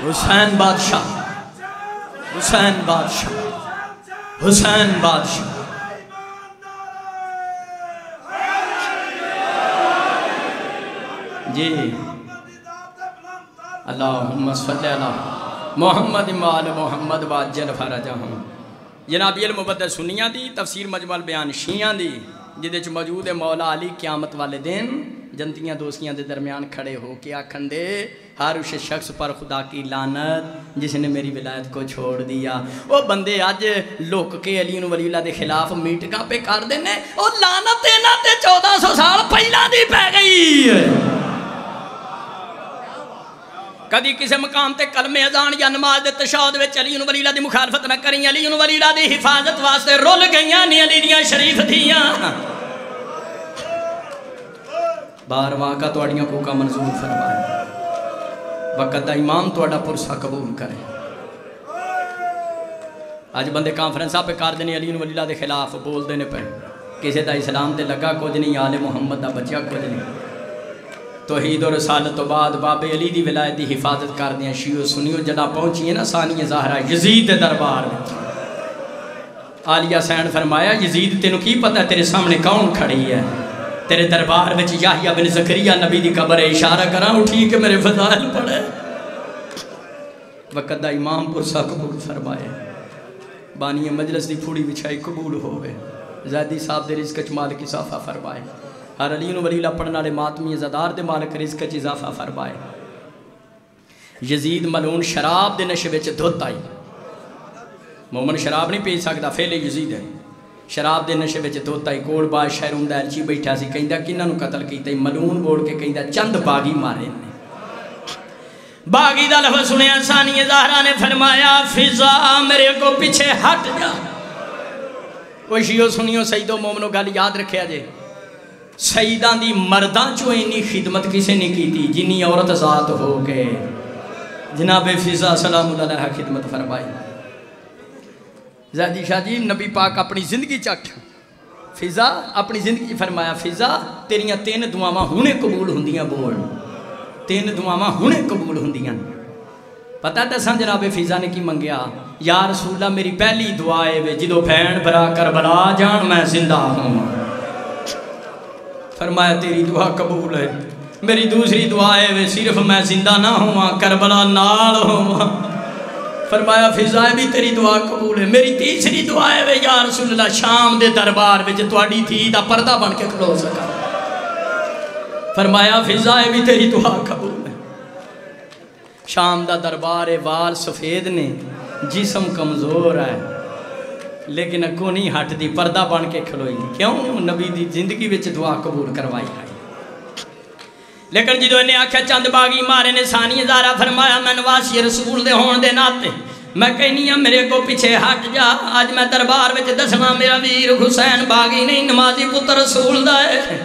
حسین بادشاہ حسین بادشاہ حسین بادشاہ جی اللہم صلی اللہ محمد وآل محمد وعجل فرجہم جنابی المبدل سنیاں دی تفسیر مجمع البیان شیعہ دی جدے چ موجود ہے مولا علی قیامت والے دن جنتیاں دوستیاں دے درمیان کھڑے ہو کے آکھن دے ہر اس شخص پر خدا کی لعنت جس نے میری ولایت کو چھوڑ دیا. وہ بندے آج لوک کے علی ولی اللہ دے خلاف میٹنگاں پہ کر دینے اور لعنت انہاں تے 1400 سال پہلا دی پہ گئی. کدی کسی مقام تے کلمہ اذان یا نماز دے تشہد وچ علی ولی اللہ دی مخالفت نہ کریں. علی ولی اللہ دی حفاظت واسطے رول گئیاں نہیں علی دیاں شریف دیاں. بارواں کا توڑیاں کو کا منظور فرمائے وقت دا امام توڑا پرسا قبول کرے. آج بندے کانفرنسا پہ کار دینے علی ولی اللہ دے خلاف بول دینے پہ کسی دا اسلام دے لگا کچھ نہیں آل محمد دا بچیا کچھ نہیں. توحید و رسالت تو بعد باب علی دی ولایت دی حفاظت کر دیا شیعو سنیو جڑا پہنچی ہے نا ثانی زہرہ یزید دے دربار میں. عالیہ سین فرمایا یزید تینوں کی پتہ تیرے سامنے کون کھڑی ہے؟ تیرے دربار میں یحییٰ بن زکریا نبی دی قبر اشارہ کراں اٹھی کہ میرے فضائل پڑھے. وقت دا امام پرسا قبول فرمائے بانی مجلس دی پھوڑی بچھائی قبول ہوئے. زیدی صاحب دے رزق چ مالک اضافہ فرمائے. ہر علی ولی اللہ پڑھنے والے ماتمی زدار دے مالک رزق چ اضافہ فرمائے. یزید ملعون شراب دے نشے وچ دھت آئی. مومن شراب نہیں پی سکتا فعل یزید ہے. شراب دے نشے وچ دھت آئی. کول بادشاہ روم دا الچی بیٹھا سی کہندا کنہاں نوں قتل کیتا ملعون بول کے کہندا چند باغی مارے نے. باغی دا لفظ سنیا ثانی زہرا نے فرمایا فضا میرے کو پیچھے ہٹ جا. وہ شیعو سنیو سیدو مومنو گل یاد رکھیا جے سیدان دی مردان چو اینی خدمت کسے نہیں کی تھی جنی عورت ذات ہو کے جناب فضا سلام اللہ علیہ خدمت فرمائی. زیدی شاہ جی نبی پاک اپنی زندگی چکھ فضا اپنی زندگی فرمایا فضا تیریاں 3 دعاواں ہونے قبول ہوندیاں. بول 3 دعاواں ہونے قبول ہوندیاں. پتہ دساں جناب فضا نے کی منگیا یا رسول اللہ میری پہلی دعا ہے جدو بھین بھرا کربلا جان میں زندہ ہوں. فرمایا تیری دعا قبول ہے. میری دوسری دعا ہے صرف میں زندہ نہ ہوں کربلا نال ہوں. فرمایا فضا بھی تیری دعا قبول ہے. میری تیسری دعا ہے یا رسول اللہ شام دے دربار وچ تواڈی تھی دا پردہ بن کے کھلو سکا. فرمایا فضا بھی تیری دعا قبول ہے. شام دا دربار وال سفید نے جسم کمزور ہے لیکن اگوں نہیں ہٹ دی پردہ بن کے کھلوئی. کیوں نبی دی زندگی وچ دعا قبول کروائی ہے. لیکن جدو انہیں آکھا چند باغی مارے نے ثانی زہرا فرمایا میں نواسی رسول دے ہون دے ناتے میں کہنی ہاں میرے کو پیچھے ہٹ جا. آج میں دربار وچ دسنا میرا ویر حسین باغی نہیں نمازی پتر رسول دا ہے.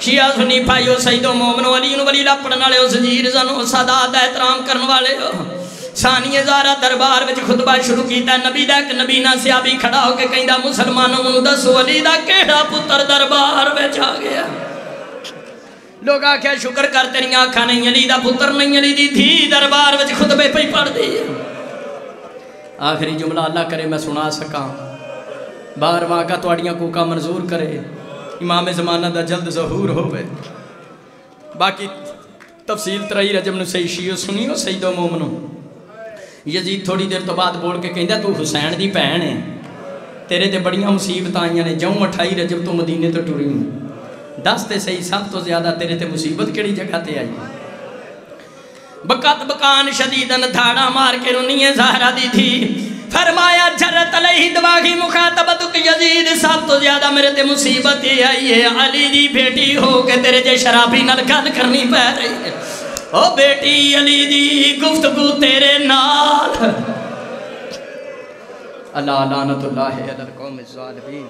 شیعہ سنی بھائیو سیدو مومنو علی ولی اللہ پڑھن والے زنجیر زنو سادات احترام کرن والے ہو. ثانی زہرا دربار وچ خطبہ شروع کیتا. نبی دا ایک نبینا صحابی کھڑا ہو کے کہندا مسلمانوں دسو علی دا کیڑا پتر دربار وچ آ گیا. لوگ آکھیا شکر کر تیری آنکھاں نہیں علی دا پتر نہیں علی دی تھی دربار وچ خطبے پہ پڑھ دی. آخری جملہ اللہ کرے میں سنا سکاں 12واں کا تواڈیاں کو کا منظور کرے امام زمانہ دا جلد ظہور ہوئے. باقی تفصیل ترائی رجب نو صحیح شیعو سنیو سیدو مومنو. یزید تھوڑی دیر تو بعد بول کے کہندا تو حسین دی بہن ہے تیرے تے بڑیاں مصیبت آئیاں نے جوں 28 رجب تو مدینے تو ٹری ہوں. دس تے صحیح سب تو زیادہ تیرے تے مصیبت کیڑی جگہ تے آئی. بکت بکان شدیدن دھاڑا مار کے رونی زہرا دی تھی. فرمایا جرت علیہ دواغی مخاطبت یزید سب تو زیادہ میرے تے مصیبت ہی آئی ہے علی دی بیٹی ہو کے تیرے جے شرابی نال گل کرنی پہ رہی ہے. او بیٹی علی دی گفتگو تیرے نال. اللہ لعنت اللہ علی القوم الظالمین.